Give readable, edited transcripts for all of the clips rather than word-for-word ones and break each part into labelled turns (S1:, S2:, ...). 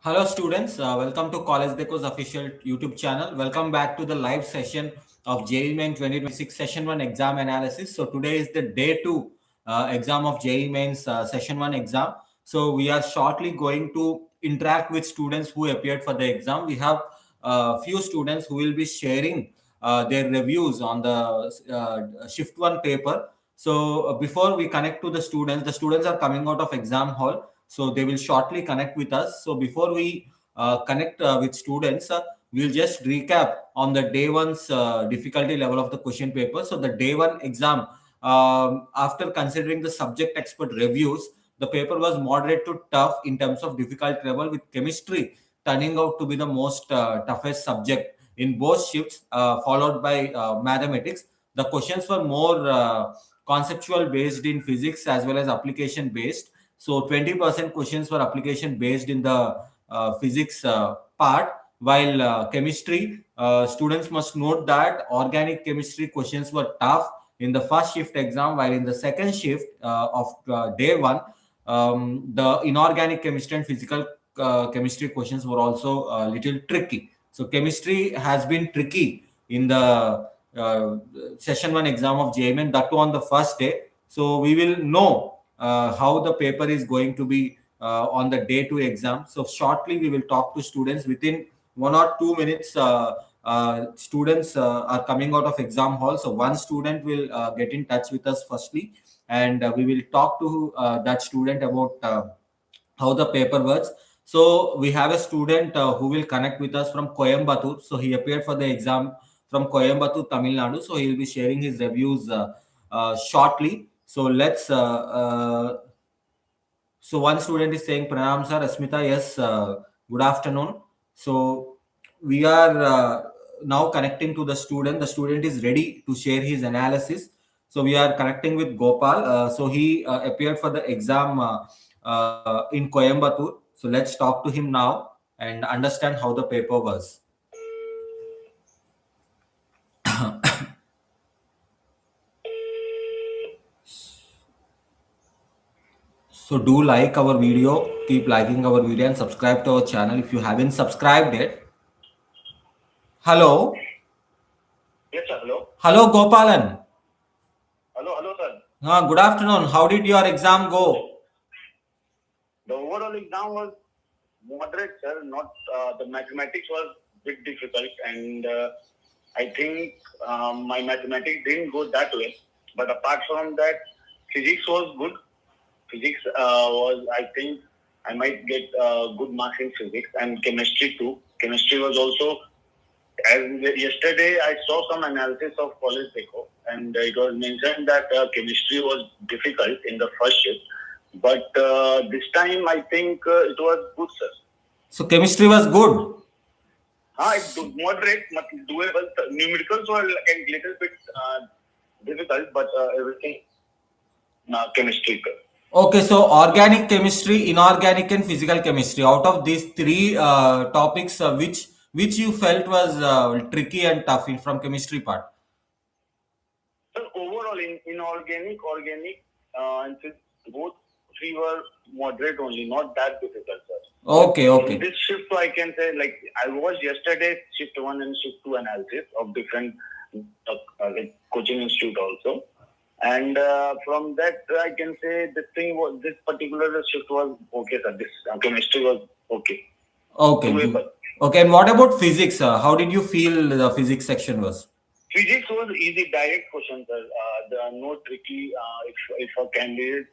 S1: Hello students, welcome to CollegeDekho's official YouTube channel. Welcome back to the live session of JEE Main 2026 Session 1 exam analysis. So today is the day 2 exam of JEE Main's Session 1 exam. So we are shortly going to interact with students who appeared for the exam. We have a few students who will be sharing their reviews on the Shift 1 paper. So before we connect to the students are coming out of exam hall, so they will shortly connect with us. So before we connect with students, we'll just recap on the day one's difficulty level of the question paper. So the day one exam, after considering the subject expert reviews, the paper was moderate to tough in terms of difficult level, with chemistry turning out to be the most toughest subject in both shifts, followed by mathematics. The questions were more conceptual based in physics as well as application based. So 20% questions were application based in the physics part, while chemistry, students must note that organic chemistry questions were tough in the first shift exam, while in the second shift of day one, the inorganic chemistry and physical chemistry questions were also a little tricky. So chemistry has been tricky in the session one exam of JMN, that too on the first day. So we will know how the paper is going to be on the day two exam. So shortly we will talk to students within 1 or 2 minutes. Students are coming out of exam hall. So one student will get in touch with us firstly, and we will talk to that student about how the paper works. So we have a student who will connect with us from Coimbatore. So he appeared for the exam from Coimbatore, Tamil Nadu. So he will be sharing his reviews shortly. So so one student is saying, Pranam sir, Asmita, yes, good afternoon. So we are now connecting to the student. The student is ready to share his analysis. So we are connecting with Gopal. So he appeared for the exam in Coimbatore. So let's talk to him now and understand how the paper was. So do like our video, keep liking our video and subscribe to our channel if you haven't subscribed yet. Hello.
S2: Yes, sir. Hello.
S1: Hello, Gopalan.
S2: Hello, sir.
S1: Good afternoon. How did your exam go?
S2: The overall exam was moderate, sir. Not the mathematics was bit difficult, and I think my mathematics didn't go that well. But apart from that, physics was good. Physics was, I think, I might get good marks in physics, and chemistry too. Chemistry was also, as yesterday I saw some analysis of CollegeDekho, and it was mentioned that chemistry was difficult in the first shift, but this time I think it was good, sir.
S1: So chemistry was good.
S2: It's moderate, but doable. Numericals were like a little bit difficult, but everything chemistry.
S1: Okay, so organic chemistry, inorganic, and physical chemistry. Out of these three topics, which you felt was tricky and tough from chemistry part?
S2: So overall, in inorganic, organic, and both three were moderate only, not that difficult, sir.
S1: Okay,
S2: In
S1: okay.
S2: this shift, I can say, like, I watched yesterday shift 1 and shift 2 analysis of different like coaching institute also. And from that, I can say this particular shift was okay, sir. This chemistry was okay.
S1: Okay,
S2: Doable.
S1: good. Okay, and what about physics? How did you feel the physics section was?
S2: Physics was easy, direct questions, sir. There are no tricky. If a candidate,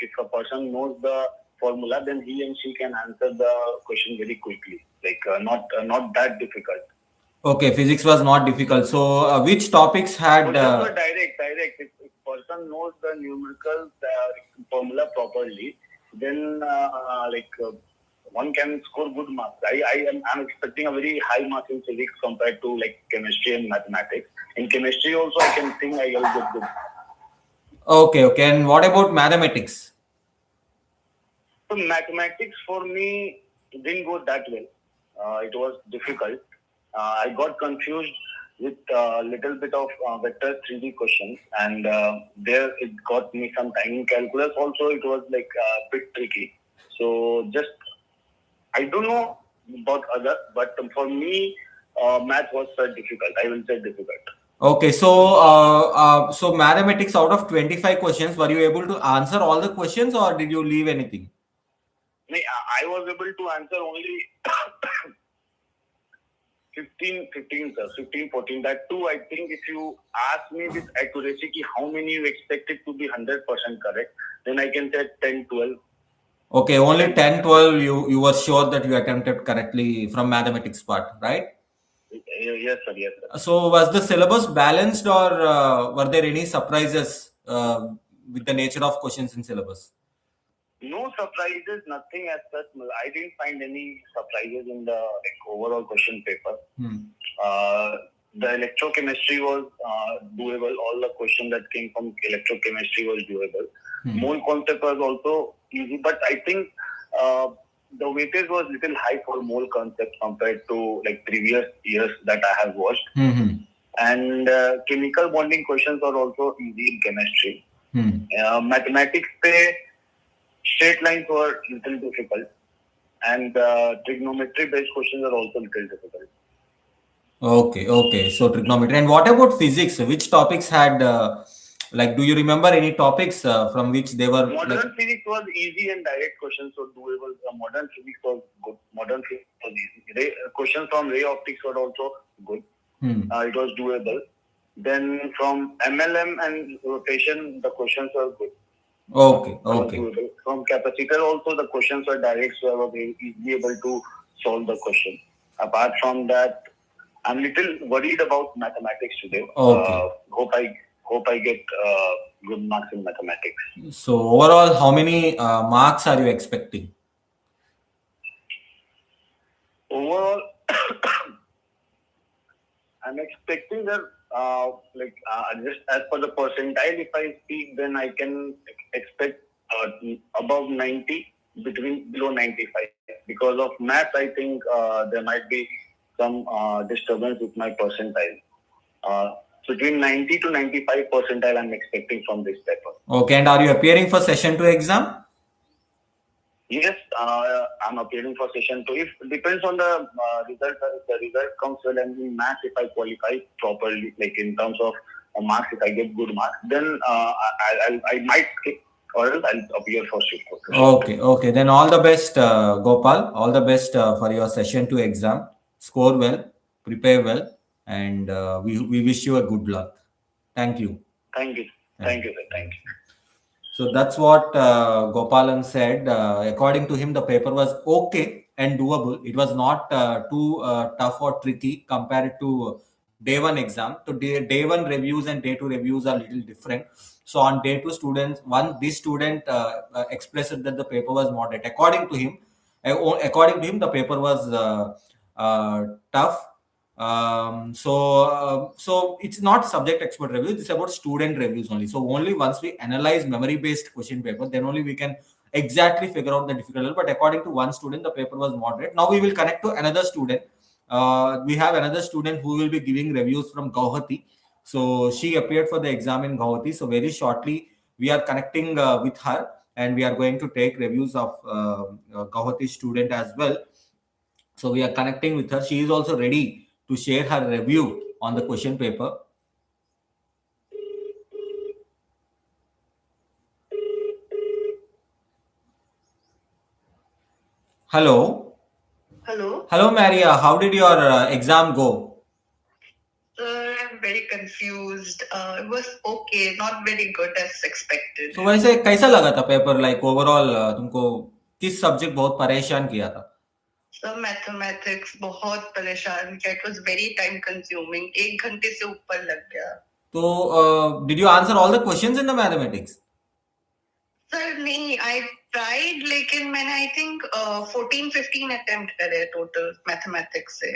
S2: if a person knows the formula, then he and she can answer the question very quickly. Not that difficult.
S1: Okay, physics was not difficult. So which topics had?
S2: Questions were direct. If person knows the numerical formula properly, then one can score good marks. I'm expecting a very high marks in physics compared to like chemistry and mathematics. In chemistry also, I can think I will get good.
S1: Okay, okay. And what about mathematics?
S2: So mathematics for me didn't go that well. It was difficult. I got confused with a little bit of vector 3D questions, and there it got me some time. In calculus also, it was like a bit tricky. So just I don't know about other, but for me, math was difficult. I will say difficult.
S1: Okay, so so mathematics, out of 25 questions, were you able to answer all the questions or did you leave anything?
S2: I was able to answer only 15, sir, 15, 14. That too, I think if you ask me with accuracy how many you expect it to be 100% correct, then I can say 10, 12.
S1: Okay, only 10, 12 you were sure that you attempted correctly from mathematics part, right?
S2: Yes, sir. Yes, sir.
S1: So was the syllabus balanced or were there any surprises with the nature of questions in syllabus?
S2: No surprises, nothing as such. I didn't find any surprises in the overall question paper. The electrochemistry was doable. All the questions that came from electrochemistry was doable. Mole concept was also easy, but I think the weightage was little high for mole concept compared to previous years that I have watched. And chemical bonding questions are also easy in chemistry. Mathematics pe straight lines were little difficult, and trigonometry based questions are also little difficult.
S1: Okay. So trigonometry. And what about physics? Which topics had, do you remember any topics from which they were?
S2: Modern physics was easy and direct questions were doable. Modern physics was good. Modern physics was easy. Questions from ray optics were also good. It was doable. Then from MLM and rotation, the questions were good.
S1: Okay.
S2: From capacitor also, the questions were direct, so I was easily able to solve the question. Apart from that, I'm little worried about mathematics today.
S1: Okay.
S2: Hope I get good marks in mathematics.
S1: So overall, how many marks are you expecting?
S2: Overall, I'm expecting that just as per the percentile, if I speak, then I can expect above 90, below 95. Because of math, I think there might be some disturbance with my percentile. Between 90 to 95 percentile I'm expecting from this paper.
S1: Okay, and are you appearing for session 2 exam?
S2: Yes, I'm appearing for session 2. If depends on the result. If the result comes well and in math, if I qualify properly, in terms of marks, if I get good marks, then I might skip or else I'll appear for session 2.
S1: Okay. Then all the best, Gopal. All the best for your session 2 exam. Score well, prepare well, and we wish you a good luck. Thank you.
S2: Thank you, sir. Thank you.
S1: So that's what Gopalan said. According to him, the paper was okay and doable. It was not too tough or tricky compared to day one exam. So day one reviews and day two reviews are little different. So on day two, this student expressed that the paper was moderate. According to him, the paper was tough. So it's not subject expert reviews, it's about student reviews only. So only once we analyze memory based question paper, then only we can exactly figure out the difficulty. But according to one student, the paper was moderate. Now we will connect to another student. We have another student who will be giving reviews from Guwahati. So she appeared for the exam in Guwahati. So very shortly we are connecting with her, and we are going to take reviews of Guwahati student as well. So we are connecting with her. She is also ready to share her review on the question paper. Hello. Hello, Maria. How did your exam go?
S3: Sir, I'm very confused. It was okay, not very good as expected.
S1: So वैसे कैसा लगा था paper? Overall तुमको किस subject बहुत परेशान किया था?
S3: Sir, मैथमेटिक्स बहुत परेशान किया. It was very time consuming. 1 घंटे से ऊपर लग गया.
S1: तो did you answer all the questions in the mathematics?
S3: Sir, नहीं. I tried, लेकिन मैंने I think 14-15 attempt करे total mathematics से.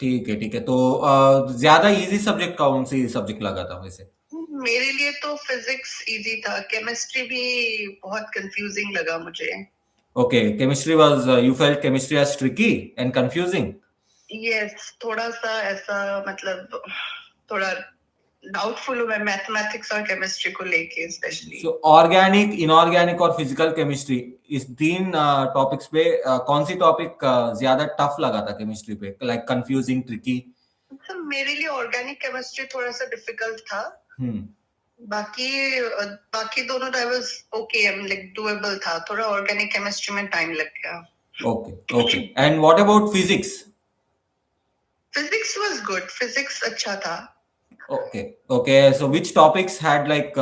S1: ठीक है. तो ज्यादा इजी सब्जेक्ट कौन सी सब्जेक्ट लगा था वैसे?
S3: मेरे लिए तो फिजिक्स इजी था. केमिस्ट्री भी बहुत कंफ्यूजिंग लगा मुझे.
S1: Okay, chemistry was you felt chemistry as tricky and confusing?
S3: Yes, थोड़ा सा ऐसा मतलब थोड़ा डाउटफुल हूँ मैं मैथमेटिक्स और केमिस्ट्री को लेके स्पेशली।
S1: So organic, inorganic और physical chemistry इस तीन टॉपिक्स पे कौन सी टॉपिक ज्यादा टफ लगा था केमिस्ट्री पे, लाइक कंफ्यूजिंग, ट्रिकी?
S3: तो मेरे लिए ऑर्गेनिक केमिस्ट्री थोड़ा सा डिफिकल्ट था। बाकी बाकी दोनों that was okay, like doable था। थोड़ा ऑर्गेनिक केमिस्ट्री में टाइम लग गया।
S1: Okay okay, and what about physics?
S3: Physics was good, physics अच्छा था।
S1: Okay, okay. So which topics had like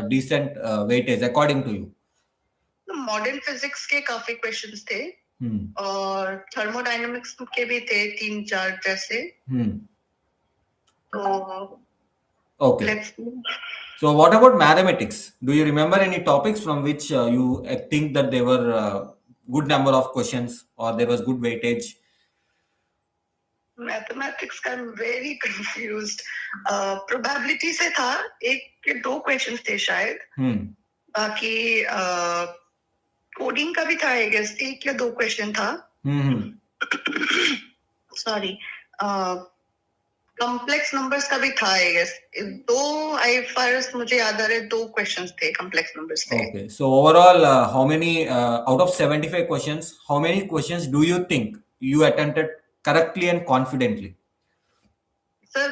S1: decent weightage according to you?
S3: Modern physics के काफी questions थे और थर्मोडायनेमिक्स के भी थे 3-4 जैसे। तो
S1: okay.
S3: let's see.
S1: So what about mathematics? Do you remember any topics from which you think that there were good number of questions or there was good weightage?
S3: Mathematics का very confused. Probability से था, एक के 2 questions थे शायद। बाकी coding का भी था, आई गेस 1 या 2 क्वेश्चन था। सॉरी, कॉम्प्लेक्स नंबर्स का भी था आई गेस। 2 आई फर्स्ट मुझे याद आ रहे 2 क्वेश्चंस थे कॉम्प्लेक्स नंबर्स थे।
S1: Okay, so overall how many out of 75 questions, how many questions do you think you attempted correctly and confidently?
S3: Sir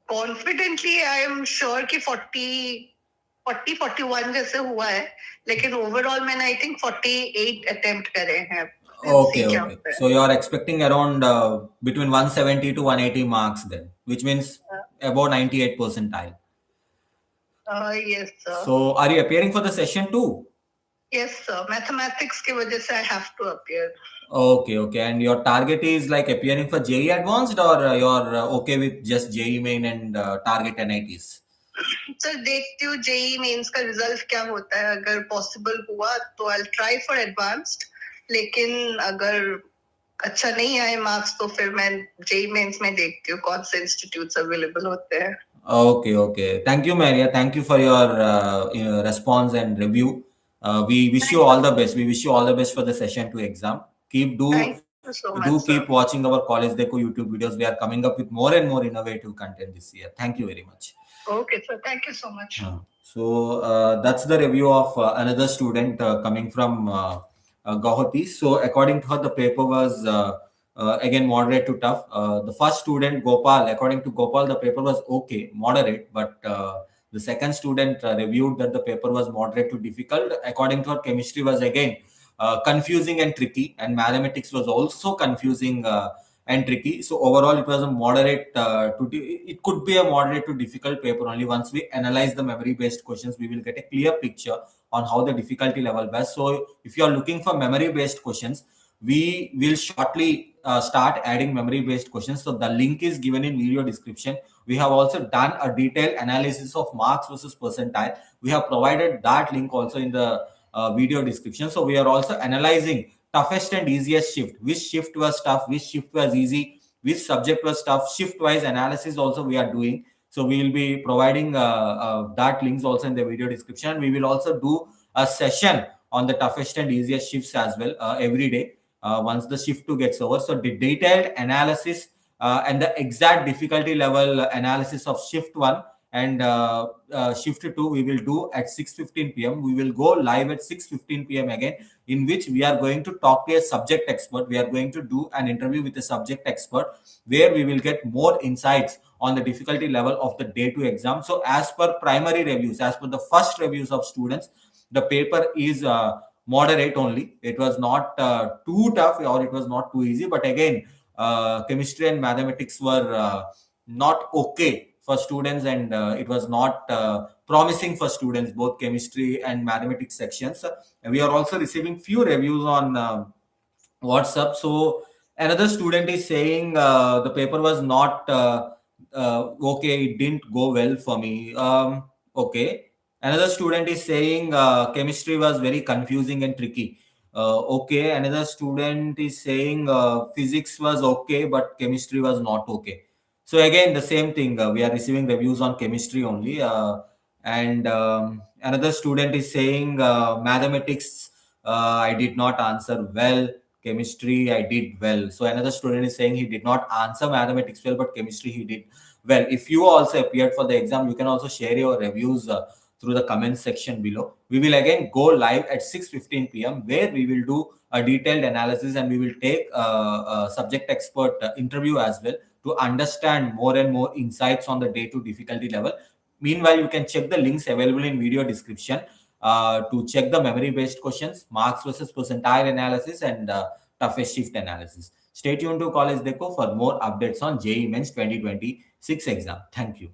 S3: confidently I am sure कि 41 जैसे हुआ है, लेकिन ओवरऑल मैंने आई थिंक 48 अटेम्प्ट करे हैं।
S1: Okay, okay. So you are expecting around between 170 to 180 marks then, which means about 98 percentile.
S3: Yes, sir.
S1: So are you appearing for the session too?
S3: Yes, sir. Mathematics की वजह से I have to appear.
S1: Okay, okay. And your target is like appearing for JEE Advanced, or you're okay with just JEE Main and target NITs?
S3: Sir देखती हूँ JEE mains का result क्या होता है। अगर पॉसिबल हुआ तो आई ट्राई फॉर एडवांस्ड, लेकिन अगर अच्छा नहीं आए मार्क्स तो फिर मैं जेई मेंस में देखती हूँ कौन से इंस्टीट्यूट्स अवेलेबल होते हैं।
S1: Okay, okay. Thank you, Maria. Thank you for your response and review. We wish you all the best. We wish you all the best for the session 2 exam.
S3: Thank you so much, sir.
S1: Keep watching our CollegeDekho YouTube videos. We are coming up with more and more innovative content this year. Thank you very much.
S3: Okay, sir. Thank you so much.
S1: So that's the review of another student coming from Guwahati. So according to her, the paper was again moderate to tough. The first student, Gopal, according to Gopal, the paper was okay, moderate, but the second student reviewed that the paper was moderate to difficult. According to her, chemistry was again confusing and tricky, and mathematics was also confusing and tricky. So overall, it was a moderate it could be a moderate to difficult paper only. Once we analyze the memory-based questions, we will get a clear picture on how the difficulty level was. So if you are looking for memory-based questions, we will shortly start adding memory-based questions. So the link is given in video description. We have also done a detailed analysis of marks versus percentile. We have provided that link also in the video description. So we are also analyzing toughest and easiest shift. Which shift was tough, which shift was easy, which subject was tough. Shift-wise analysis also we are doing. So we will be providing that links also in the video description. We will also do a session on the toughest and easiest shifts as well every day once the shift 2 gets over. So the detailed analysis and the exact difficulty level analysis of shift 1 and shift 2 we will do at 6:15 p.m. We will go live at 6:15 p.m. again, in which we are going to talk to a subject expert. We are going to do an interview with a subject expert where we will get more insights on the difficulty level of the day 2 exam. So as per primary reviews, as per the first reviews of students, the paper is moderate only. It was not too tough or it was not too easy, but again chemistry and mathematics were not okay for students, and it was not promising for students, both chemistry and mathematics sections. We are also receiving few reviews on WhatsApp. So another student is saying the paper was not okay, it didn't go well for me. Okay. Another student is saying chemistry was very confusing and tricky. Okay. Another student is saying physics was okay, but chemistry was not okay. So again, the same thing. We are receiving reviews on chemistry only. And another student is saying mathematics, I did not answer well. chemistry I did well. So another student is saying he did not answer mathematics well, but chemistry he did well. If you also appeared for the exam, you can also share your reviews through the comment section below. We will again go live at 6:15 p.m. where we will do a detailed analysis, and we will take a subject expert interview as well to understand more and more insights on the day 2 difficulty level. Meanwhile, you can check the links available in video description to check the memory based questions, marks versus percentile analysis, and toughest shift analysis. Stay tuned to CollegeDekho for more updates on JEE Mains 2026 exam. Thank you.